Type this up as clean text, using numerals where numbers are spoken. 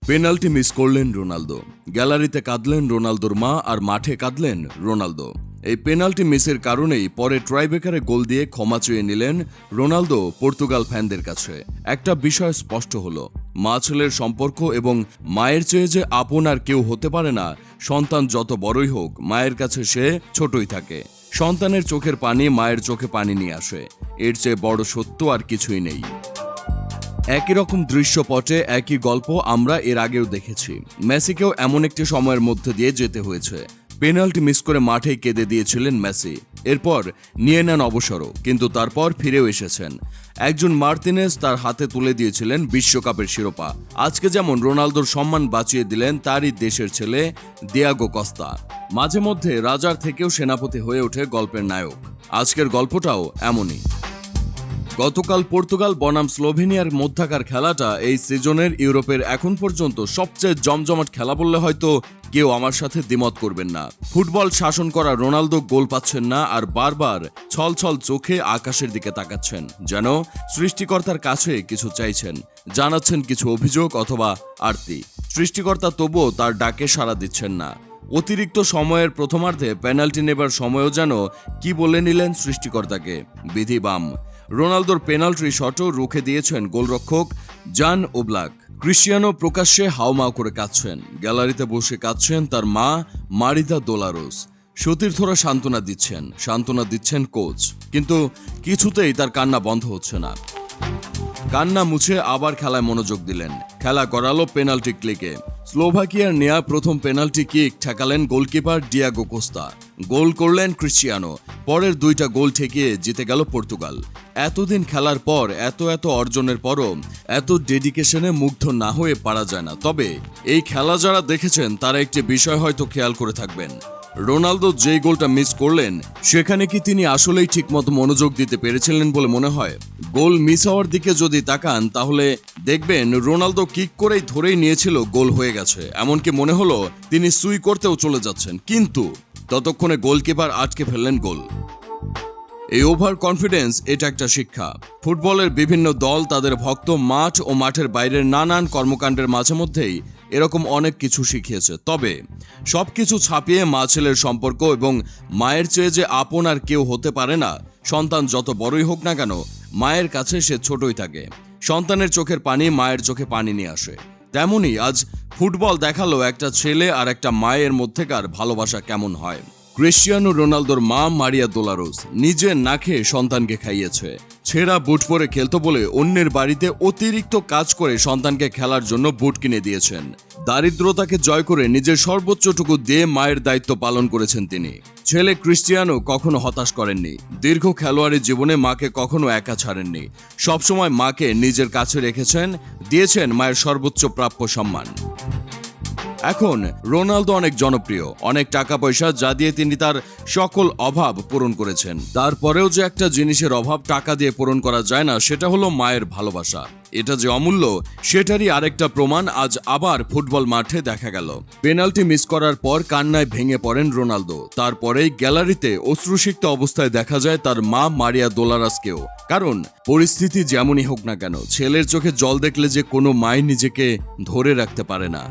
Penalty miss করলেন Ronaldo. গ্যালারিতে কাঁদলেন রোনালদোর মা আর মাঠে কাঁদলেন রোনালদো। এই পেনাল্টি মিসের কারণেই পরে ট্রাইবেকারে গোল দিয়ে ক্ষমা চেয়ে নিলেন রোনালদো পর্তুগাল ফ্যানদের কাছে। একটা বিষয় স্পষ্ট হলো, মা ছেলের সম্পর্ক এবং মায়ের চেয়ে যে আপন আর কেউ হতে পারে না। সন্তান যত বড়ই হোক, মায়ের কাছে সে ছোটই থাকে। সন্তানের চোখের পানি মায়ের চোখে পানি নিয়ে আসে। এর চেয়ে বড় সত্য আর কিছুই নেই। একই রকম দৃশ্যপটে একই গল্প আমরা এর আগেও দেখেছি। মেসিকেও এমন একটি সময়ের মধ্যে দিয়ে যেতে হয়েছে। পেনাল্টি মিস করে মাঠেই কেঁদে দিয়েছিলেন মেসি। এরপর নিয়ে নেন অবসরও, কিন্তু তারপর ফিরেও এসেছেন। একজন মার্তিনেজ তার হাতে তুলে দিয়েছিলেন বিশ্বকাপের শিরোপা। আজকে যেমন রোনালদোর সম্মান বাঁচিয়ে দিলেন তারই দেশের ছেলে দিয়াগো কস্তা। মাঝে মধ্যে রাজার থেকেও সেনাপতি হয়ে ওঠে গল্পের নায়ক। আজকের গল্পটাও এমনই। গতকাল পর্তুগাল বনাম স্লোভেনিয়ার মধ্যাকার খেলাটা এই সিজনের ইউরোপের এখন পর্যন্ত সবচেয়ে জমজমাট খেলা বললে হয়তো কেউ আমার সাথে দ্বিমত করবেন না। ফুটবল শাসন করা রোনালদো গোল পাচ্ছেন না আর বারবার ছলছল চোখে আকাশের দিকে তাকাচ্ছেন, যেন সৃষ্টিকর্তার কাছে কিছু চাইছেন, জানাচ্ছেন কিছু অভিযোগ অথবা আরতি। সৃষ্টিকর্তা তবুও তার ডাকে সাড়া দিচ্ছেন না। অতিরিক্ত সময়ের প্রথমার্ধে পেনাল্টি নেবার সময়ও যেন কি বলে নিলেন সৃষ্টিকর্তাকে, বিধি বাম। রোনালদোর পেনাল্টি শটও রুখে দিয়েছেন গোলরক্ষক জান ওব্লাক। ক্রিস্টিয়ানো প্রকাশ্যে হাউমাউ করে কাঁদছেন। গ্যালারিতে বসে কাঁদছেন তার মা মারিদা দোলারোস। সতীর্থরা সান্ত্বনা দিচ্ছেন কোচ, কিন্তু কিছুতেই তার কান্না বন্ধ হচ্ছে না। কান্না মুছে আবার খেলায় মনোযোগ দিলেন। খেলা গড়ালো পেনাল্টি ক্লিকে। স্লোভাকিয়ার নেয়া প্রথম penalty kick ঠেকালেন goalkeeper Diego Costa. গোল করলেন ক্রিস্টিয়ানো। পরের দুইটা গোল ঠেকিয়ে জিতে গেল পর্তুগাল। এতদিন খেলার পর এত অর্জনের পরও এত ডেডিকেশনে মুগ্ধ না হয়ে পারা যায় না। তবে এই খেলা যারা দেখেছেন তারা একটি বিষয় হয়তো খেয়াল করে থাকবেন, রোনালদো যেই গোলটা মিস করলেন সেখানে কি তিনি আসলেই ঠিকমতো মনোযোগ দিতে পেরেছিলেন বলে মনে হয়? গোল মিস হওয়ার দিকে যদি তাকান তাহলে দেখবেন রোনালদো কিক করেই ধরেই নিয়েছিল গোল হয়ে গেছে। এমনকি মনে হলো তিনি সুই করতেও চলে যাচ্ছেন, কিন্তু ততক্ষণে গোলকিপার আটকে ফেললেন গোল। এই ওভার কনফিডেন্স এটা একটা শিক্ষা। ফুটবলের বিভিন্ন দল তাদের ভক্ত মাঠ ও মাঠের বাইরের নানান কর্মকাণ্ডের মাঝে মধ্যেই এরকম অনেক কিছু শিখিয়েছে। তবে সবকিছু ছাপিয়ে মা ছেলের সম্পর্ক এবং মায়ের চেয়ে যে আপন আর কেউ হতে পারে না। সন্তান যত বড়ই হোক না কেন, মায়ের কাছে সে ছোটই থাকে। সন্তানের চোখের পানি মায়ের চোখে পানি নিয়ে আসে। তেমনি আজ ফুটবল দেখালো একটা ছেলে আর একটা মায়ের মধ্যেকার ভালোবাসা কেমন হয়। ক্রিস্টিয়ানো রোনালদোর মা মারিয়া দোলারোস নিজে না খেয়ে সন্তানকে খাইয়েছে। ছেঁড়া বুট পরে খেলতো বলে অন্যের বাড়িতে অতিরিক্ত কাজ করে সন্তানকে খেলার জন্য বুট কিনে দিয়েছেন। দারিদ্রতাকে জয় করে নিজের সর্বোচ্চটুকু দিয়ে মায়ের দায়িত্ব পালন করেছেন তিনি। ছেলে ক্রিস্টিয়ানো কখনো হতাশ করেননি। দীর্ঘ খেলোয়াড়ি জীবনে মাকে কখনো একা ছাড়েননি। সবসময় মাকে নিজের কাছে রেখেছেন, দিয়েছেন মায়ের সর্বোচ্চ প্রাপ্য সম্মান। এখন রোনালদো অনেক জনপ্রিয়, অনেক টাকা পয়সা যা দিয়ে তিনি তার সকল অভাব পূরণ করেছেন। তারপরেও যে একটা জিনিসের অভাব টাকা দিয়ে পূরণ করা যায় না, সেটা হলো মায়ের ভালোবাসা। এটা যে অমূল্য সেটারই আরেকটা প্রমাণ আজ আবার ফুটবল মাঠে দেখা গেল। পেনাল্টি মিস করার পর কান্নায় ভেঙে পড়েন রোনালদো। তারপরেই গ্যালারিতে অশ্রুসিক্ত অবস্থায় দেখা যায় তার মা মারিয়া দোলারাসকেও। কারণ পরিস্থিতি যেমনই হোক না কেন, ছেলের চোখে জল দেখলে যে কোনো মাই নিজেকে ধরে রাখতে পারে না।